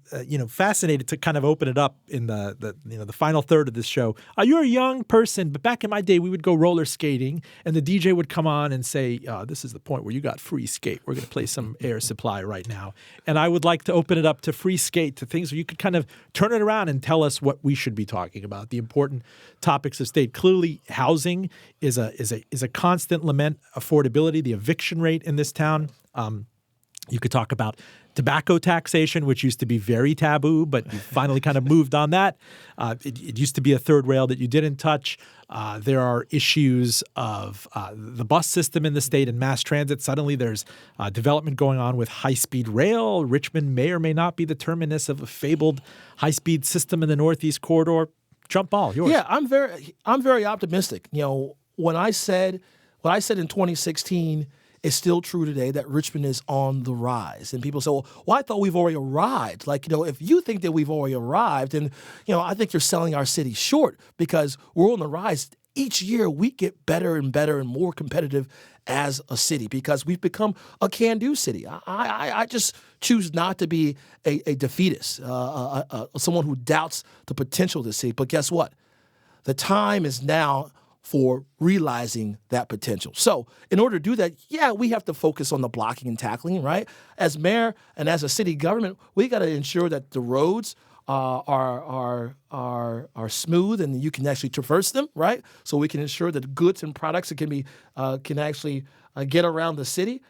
fascinated to kind of open it up in the final third of this show. You're a young person, but back in my day, we would go roller skating, and the DJ would come on and say, "This is the point where you got free skate. We're going to play some Air Supply right now." And I would like to open it up to free skate, to things where you could kind of turn it around and tell us what we should be talking about, the important topics of state. Clearly, housing is a constant lament. Affordability, the eviction rate in this town. You could talk about tobacco taxation, which used to be very taboo, but you finally kind of moved on that. It used to be a third rail that you didn't touch. There are issues of the bus system in the state and mass transit. Suddenly there's development going on with high-speed rail. Richmond may or may not be the terminus of a fabled high-speed system in the Northeast Corridor. Jump ball, yours. Yeah, I'm very optimistic. When I said in 2016, it's still true today that Richmond is on the rise. And people say, well, I thought we've already arrived. If you think that we've already arrived, then, I think you're selling our city short, because we're on the rise. Each year we get better and better and more competitive as a city because we've become a can-do city. I just choose not to be a defeatist, someone who doubts the potential of the city. But guess what? The time is now for realizing that potential. So in order to do that, we have to focus on the blocking and tackling, right? As mayor and as a city government, we got to ensure that the roads are smooth and you can actually traverse them, right? So we can ensure that goods and products can actually get around the city.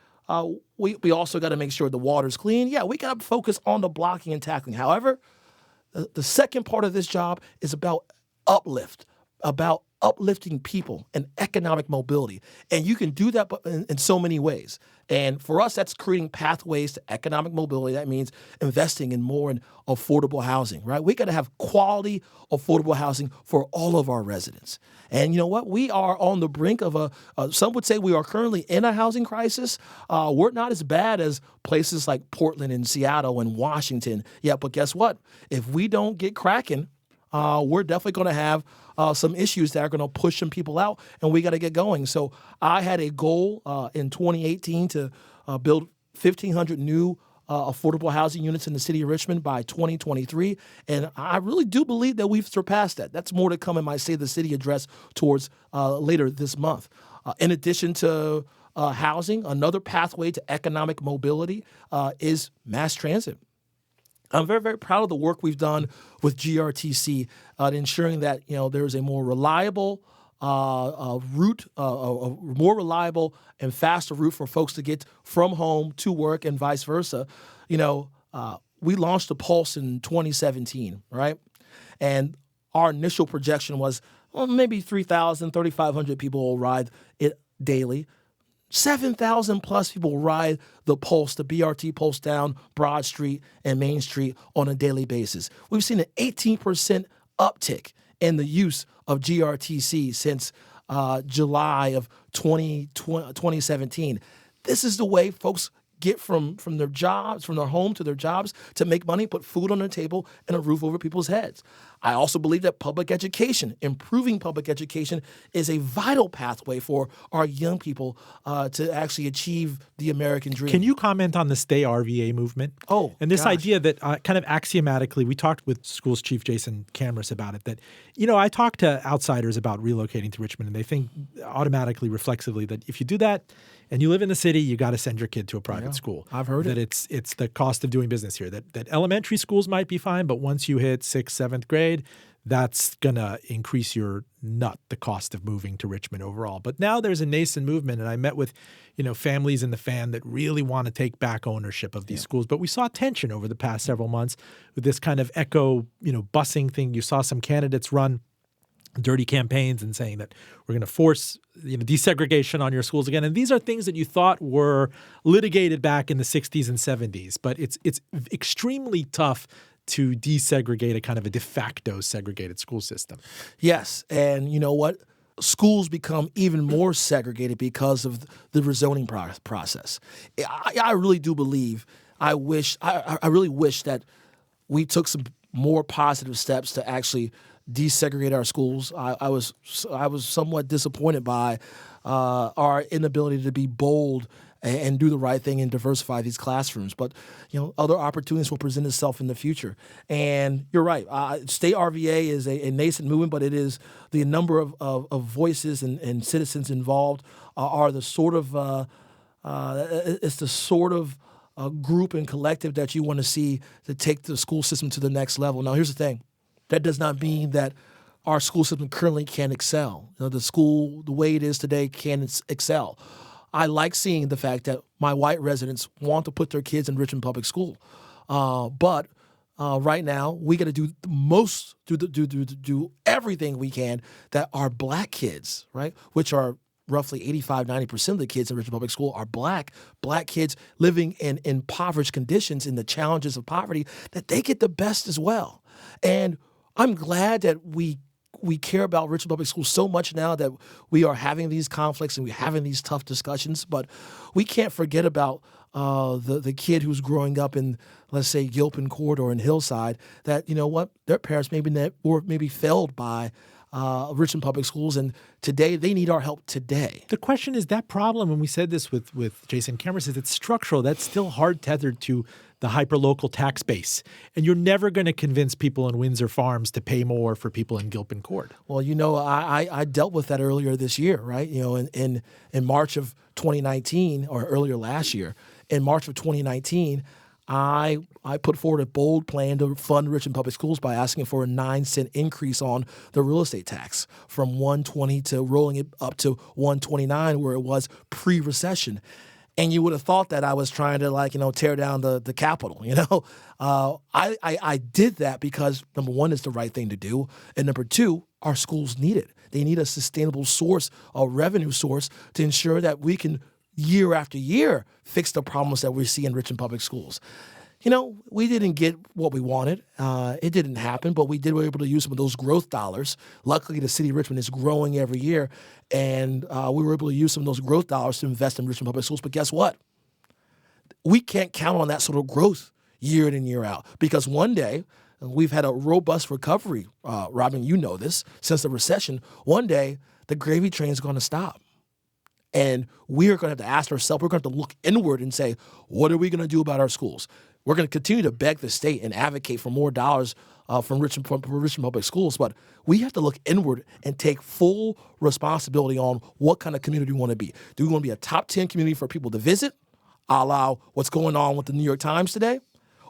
We also got to make sure the water's clean. We got to focus on the blocking and tackling. However, the second part of this job is about uplift, about uplifting people and economic mobility. And you can do that in so many ways. And for us, that's creating pathways to economic mobility. That means investing in more in affordable housing, right? We got to have quality, affordable housing for all of our residents. And you know what? We are on the brink of some would say we are currently in a housing crisis. We're not as bad as places like Portland and Seattle and Washington. Yeah, but guess what? If we don't get cracking, we're definitely going to have some issues that are going to push some people out, and we got to get going. So I had a goal in 2018 to build 1,500 new affordable housing units in the city of Richmond by 2023, and I really do believe that we've surpassed that. That's more to come in my State of the City address towards later this month. In addition to housing, another pathway to economic mobility is mass transit. I'm very, very proud of the work we've done with GRTC in ensuring that there's a more reliable route, a more reliable and faster route for folks to get from home to work and vice versa. We launched the Pulse in 2017, right? And our initial projection was maybe 3,000, 3,500 people will ride it daily. 7,000 plus people ride the Pulse, the BRT Pulse down Broad Street and Main Street on a daily basis. We've seen an 18% uptick in the use of GRTC since July of 2017. This is the way folks get from their jobs, from their home to their jobs, to make money, put food on their table, and a roof over people's heads. I also believe that public education, improving public education, is a vital pathway for our young people to actually achieve the American dream. Can you comment on the Stay RVA movement? Oh, and this gosh. idea that kind of axiomatically, we talked with schools chief Jason Camrus about it, that, I talk to outsiders about relocating to Richmond, and they think automatically, reflexively, that if you do that and you live in the city, you got to send your kid to a private school. I've heard that it. It's the cost of doing business here, that elementary schools might be fine, but once you hit 6th, 7th grade, that's going to increase the cost of moving to Richmond overall. But now there's a nascent movement, and I met with, families in the fan that really want to take back ownership of these schools. But we saw tension over the past several months with this kind of echo, busing thing. You saw some candidates run dirty campaigns and saying that we're going to force desegregation on your schools again. And these are things that you thought were litigated back in the 60s and 70s. But it's extremely tough to desegregate a kind of a de facto segregated school system. Yes. And you know what? Schools become even more segregated because of the rezoning process. I really do believe, I really wish that we took some more positive steps to actually desegregate our schools. I was somewhat disappointed by our inability to be bold and do the right thing and diversify these classrooms. But other opportunities will present itself in the future. And you're right. State RVA is a nascent movement, but it is the number of voices and citizens involved are the sort of it's the sort of group and collective that you want to see to take the school system to the next level. Now, here's the thing. That does not mean that our school system currently can't excel. The school, the way it is today, can excel. I like seeing the fact that my white residents want to put their kids in Richmond Public School. But right now, we got to do the most, do everything we can that our black kids, right, which are roughly 85-90% of the kids in Richmond Public School are black kids living in impoverished conditions, in the challenges of poverty, that they get the best as well. And I'm glad that we care about Richmond Public Schools so much now that we are having these conflicts and we're having these tough discussions. But we can't forget about the kid who's growing up in, let's say, Gilpin Court or in Hillside, that, their parents maybe failed by Richmond Public Schools, and today they need our help today. The question is, that problem, and we said this with Jason Camrus, is it's structural. That's still hard tethered to the hyperlocal tax base. And you're never going to convince people in Windsor Farms to pay more for people in Gilpin Court. Well, I dealt with that earlier this year, right? In March of 2019, or earlier last year, in March of 2019, I put forward a bold plan to fund Richmond Public Schools by asking for a 9-cent increase on the real estate tax from $120 to rolling it up to $129, where it was pre-recession. And you would have thought that I was trying to tear down the Capitol. I did that because, number one, it's the right thing to do, and number two, our schools need it. They need a sustainable source, a revenue source, to ensure that we can, year after year, fix the problems that we see in Richmond Public Schools. We didn't get what we wanted. It didn't happen, but we were able to use some of those growth dollars. Luckily, the city of Richmond is growing every year, and we were able to use some of those growth dollars to invest in Richmond Public Schools. But guess what? We can't count on that sort of growth year in and year out, because one day, we've had a robust recovery, Robin, you know this, since the recession. One day, the gravy train is going to stop. And we're going to have to ask ourselves, we're going to have to look inward and say, what are we going to do about our schools? We're going to continue to beg the state and advocate for more dollars from Richmond Public Schools, but we have to look inward and take full responsibility on what kind of community we want to be. Do we want to be a top 10 community for people to visit, a la what's going on with the New York Times today?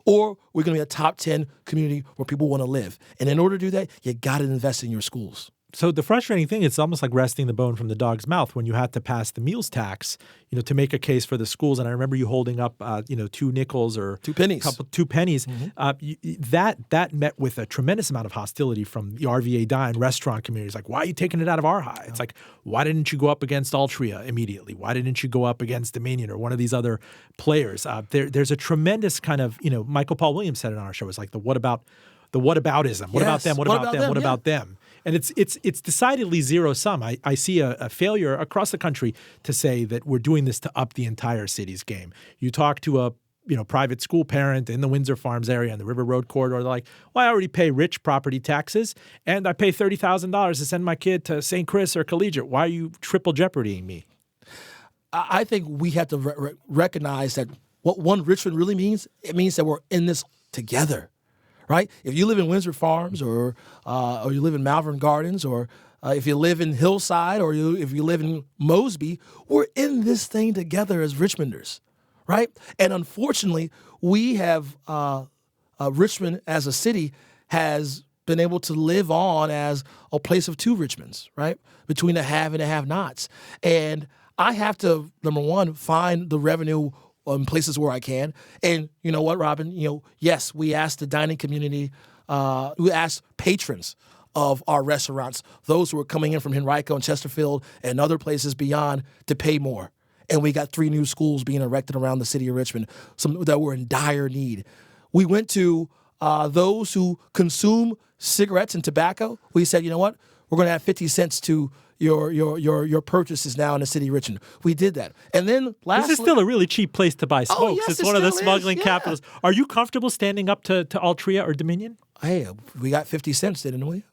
Or we're going to be a top 10 community where people want to live. And in order to do that, you got to invest in your schools. So the frustrating thing, it's almost like wresting the bone from the dog's mouth when you had to pass the meals tax, to make a case for the schools. And I remember you holding up, 2 nickels or 2 pennies. 2 pennies. That met with a tremendous amount of hostility from the RVA dine restaurant communities. Like, why are you taking it out of our high? It's like, why didn't you go up against Altria immediately? Why didn't you go up against Dominion or one of these other players? There's a tremendous kind of, Michael Paul Williams said it on our show. It's like the whataboutism. What about them? What about them? What about them? And it's decidedly zero-sum. I see a failure across the country to say that we're doing this to up the entire city's game. You talk to a private school parent in the Windsor Farms area and the River Road corridor, they're like, well, I already pay rich property taxes, and I pay $30,000 to send my kid to St. Chris or Collegiate. Why are you triple jeopardying me? I think we have to recognize that what one Richmond really means, it means that we're in this together. Right? If you live in Windsor Farms or you live in Malvern Gardens or if you live in Hillside or if you live in Mosby, we're in this thing together as Richmonders, right? And unfortunately, we have Richmond as a city has been able to live on as a place of two Richmonds, right? Between the have and the have-nots. And I have to, number one, find the revenue in places where I can. And you know what, Robin? Yes, we asked the dining community, we asked patrons of our restaurants, those who are coming in from Henrico and Chesterfield and other places beyond, to pay more. And we got 3 new schools being erected around the city of Richmond, some that were in dire need. We went to those who consume cigarettes and tobacco. We said, you know what? We're going to add 50 cents to your purchases now in the city of Richmond. We did that. And then lastly, this is still a really cheap place to buy smokes. Oh, yes, it's one of the smuggling yeah. capitals. Are you comfortable standing up to Altria or Dominion? Hey, we got 50 cents, didn't we?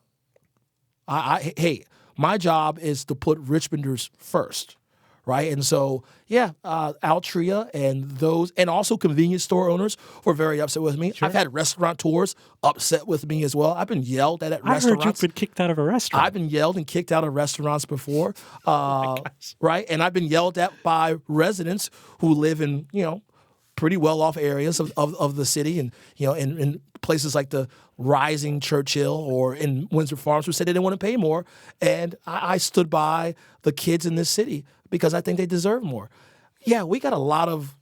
Hey, my job is to put Richmonders first. Right. And so, Altria and those, and also convenience store owners were very upset with me. Sure. I've had restaurateurs upset with me as well. I've been yelled at restaurants. I heard you've been kicked out of a restaurant. I've been yelled and kicked out of restaurants before. Right. And I've been yelled at by residents who live in, pretty well-off areas of the city and, in places like the Rising Churchill or in Windsor Farms who said they didn't want to pay more. And I stood by the kids in this city because I think they deserve more. Yeah, we got a lot of,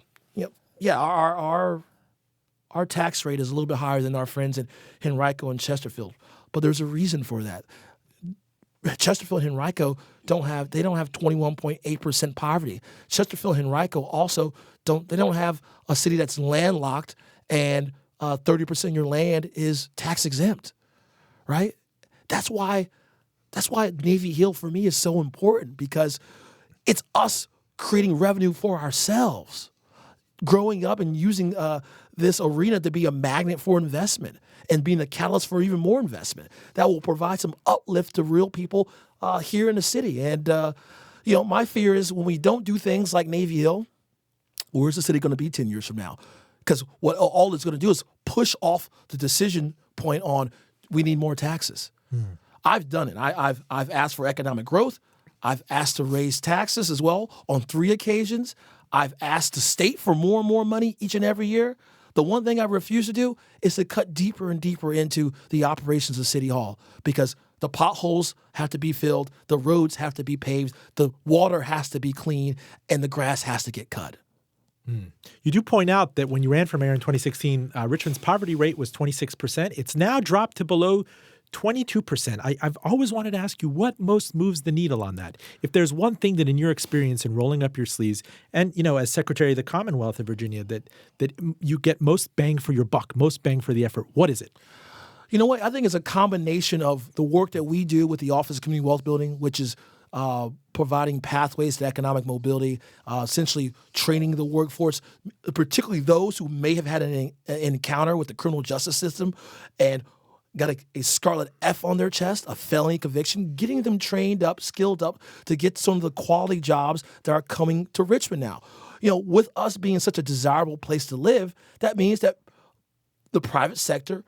our tax rate is a little bit higher than our friends in Henrico and Chesterfield, but there's a reason for that. Chesterfield and Henrico don't have 21.8% poverty. Chesterfield and Henrico also don't have a city that's landlocked and 30% of your land is tax exempt, right? That's why Navy Hill for me is so important, because it's us creating revenue for ourselves, growing up and using this arena to be a magnet for investment and being a catalyst for even more investment that will provide some uplift to real people here in the city. And, my fear is when we don't do things like Navy Hill, where's the city going to be 10 years from now? Because what all it's going to do is push off the decision point on we need more taxes. I've done it. I've asked for economic growth. I've asked to raise taxes as well on 3 occasions. I've asked the state for more and more money each and every year. The one thing I refuse to do is to cut deeper and deeper into the operations of City Hall, because the potholes have to be filled, the roads have to be paved, the water has to be clean, and the grass has to get cut. You do point out that when you ran for mayor in 2016, Richmond's poverty rate was 26%. It's now dropped to below 22%. I've always wanted to ask you what most moves the needle on that. If there's one thing that in your experience in rolling up your sleeves and, as Secretary of the Commonwealth of Virginia, that you get most bang for your buck, most bang for the effort, what is it? You know what? I think it's a combination of the work that we do with the Office of Community Wealth Building, which is providing pathways to economic mobility, essentially training the workforce, particularly those who may have had an encounter with the criminal justice system and got a scarlet F on their chest, a felony conviction, getting them trained up, skilled up to get some of the quality jobs that are coming to Richmond now. With us being such a desirable place to live, that means that the private sector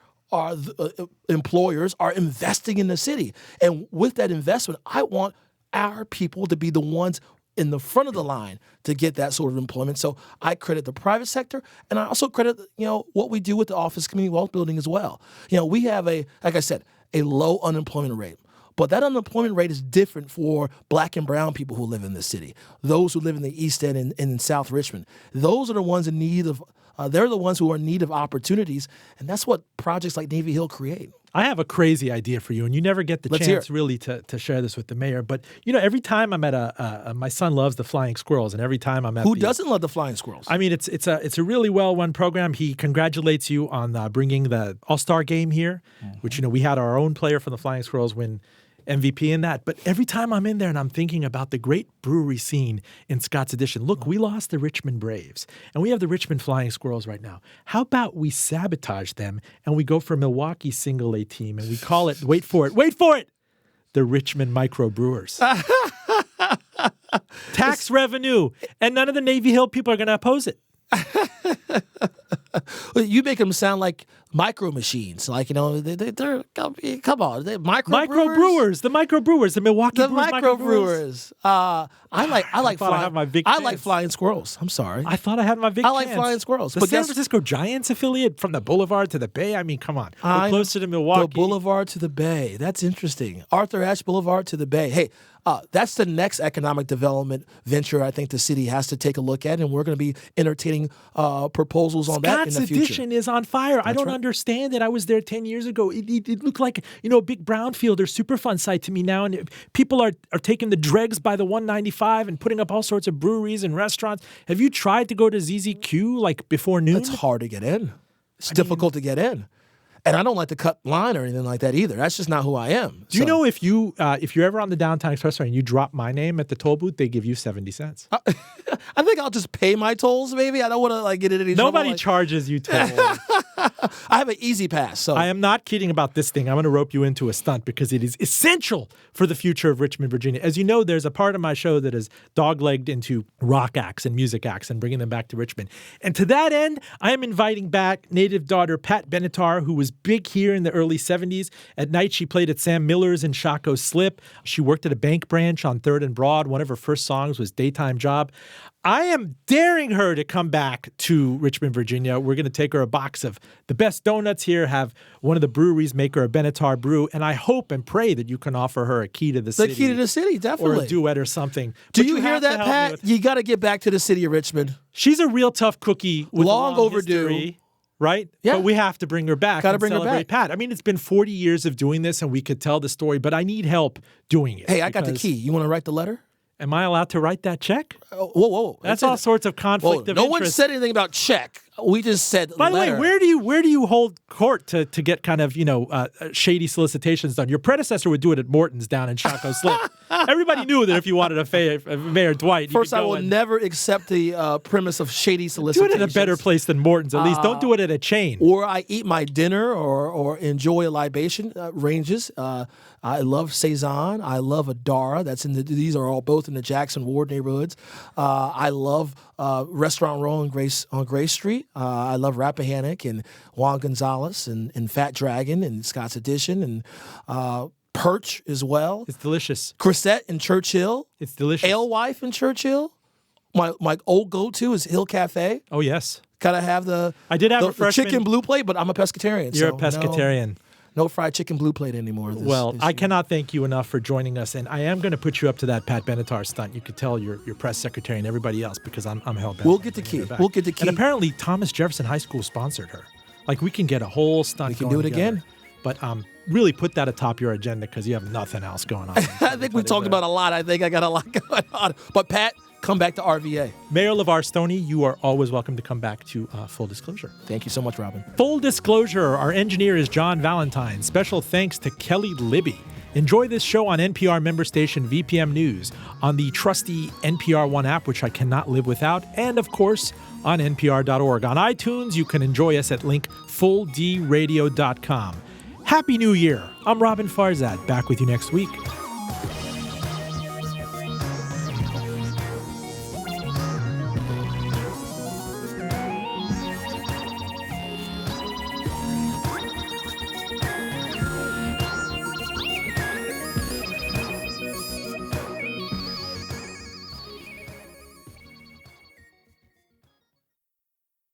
employers are investing in the city. And with that investment, I want our people to be the ones in the front of the line to get that sort of employment. So I credit the private sector, and I also credit, what we do with the Office of Community Wealth Building as well. We have like I said, a low unemployment rate. But that unemployment rate is different for Black and brown people who live in the city, those who live in the East End and in South Richmond. Those are the ones in need of they're the ones who are in need of opportunities, and that's what projects like Navy Hill create. I have a crazy idea for you, and you never get the chance really to share this with the mayor. But, every time I'm at my son loves the flying squirrels, and every time I'm at Who doesn't love the flying squirrels? I mean, it's a really well-run program. He congratulates you on bringing the All-Star game here, which, we had our own player from the Flying Squirrels win MVP in that. But every time I'm in there and I'm thinking about the great brewery scene in Scott's Addition, look, we lost the Richmond Braves and we have the Richmond Flying Squirrels right now. How about we sabotage them and we go for Milwaukee single A team and we call it, wait for it, the Richmond Microbrewers. Tax revenue. And none of the Navy Hill people are going to oppose it. You make them sound like micro machines, they're come on, they're microbrewers, the microbrewers, the Milwaukee microbrewers. I like flying squirrels. I'm sorry, I thought I had my big. I like flying squirrels. The San Francisco Giants affiliate from the Boulevard to the Bay. I mean, come on, we're closer to Milwaukee. The Boulevard to the Bay. That's interesting. Arthur Ashe Boulevard to the Bay. Hey. That's the next economic development venture I think the city has to take a look at, and we're going to be entertaining proposals on that in the future. Scott's Addition is on fire. That's I don't understand it. I was there 10 years ago. It looked like a big brownfield or Superfund site to me now, and people are taking the dregs by the 195 and putting up all sorts of breweries and restaurants. Have you tried to go to ZZQ like before noon? It's hard to get in. It's difficult to get in. And I don't like to cut line or anything like that either. That's just not who I am. Do you know if you're ever on the downtown expressway and you drop my name at the toll booth, they give you 70 cents? I think I'll just pay my tolls, maybe. I don't want to get in any trouble. Nobody charges you tolls. I have an easy pass. So I am not kidding about this thing. I'm going to rope you into a stunt because it is essential for the future of Richmond, Virginia. As you know, there's a part of my show that is dog-legged into rock acts and music acts and bringing them back to Richmond. And to that end, I am inviting back native daughter Pat Benatar, who was big here in the early 70s. At night, she played at Sam Miller's in Shaco Slip. She worked at a bank branch on 3rd and Broad. One of her first songs was Daytime Job. I am daring her to come back to Richmond, Virginia. We're going to take her a box of the best donuts here, have one of the breweries make her a Benatar brew, and I hope and pray that you can offer her a key to the city. The key to the city, definitely. Or a duet or something. Do you hear that, Pat? You got to get back to the city of Richmond. She's a real tough cookie with long overdue. History, right? Yeah. But we have to bring her back. Got to bring her back. Pat. I mean, it's been 40 years of doing this, and we could tell the story, but I need help doing it. Hey, I got the key. You want to write the letter? Am I allowed to write that check? Whoa. That's all sorts of conflict of interest. No one said anything about check. We just said By the letter. way, where do you hold court to get kind of, shady solicitations done? Your predecessor would do it at Morton's down in Shaco Slip. Everybody knew that if you wanted a Mayor Dwight, First, I will never accept the premise of shady solicitations. Do it at a better place than Morton's, at least. Don't do it at a chain. Or I eat my dinner or enjoy a libation ranges. I love Cezanne. I love Adara. These are all both in the Jackson Ward neighborhoods. I love Restaurant Row on Grace Street. I love Rappahannock and Juan Gonzalez and Fat Dragon and Scott's Addition and Perch as well. It's delicious. Cressette in Churchill. It's delicious. Alewife in Churchill. My old go-to is Hill Cafe. Oh, yes. Gotta have the chicken blue plate, but I'm a pescatarian. You're a pescatarian. No fried chicken blue plate anymore. I cannot thank you enough for joining us, and I am going to put you up to that Pat Benatar stunt. You could tell your press secretary and everybody else because I'm hell-bent. We'll get the key. And apparently Thomas Jefferson High School sponsored her. Like, we can get a whole stunt. We can do it again. But really put that atop your agenda because you have nothing else going on. I think we talked about a lot. I think I got a lot going on. But Pat, come back to RVA. Mayor Levar Stoney, you are always welcome to come back to Full Disclosure. Thank you so much, Robin. Full Disclosure, our engineer is John Valentine. Special thanks to Kelly Libby. Enjoy this show on NPR member station VPM News, on the trusty NPR One app, which I cannot live without, and of course on npr.org. On iTunes, you can enjoy us at link fulldradio.com. Happy New Year. I'm Robin Farzad, back with you next week.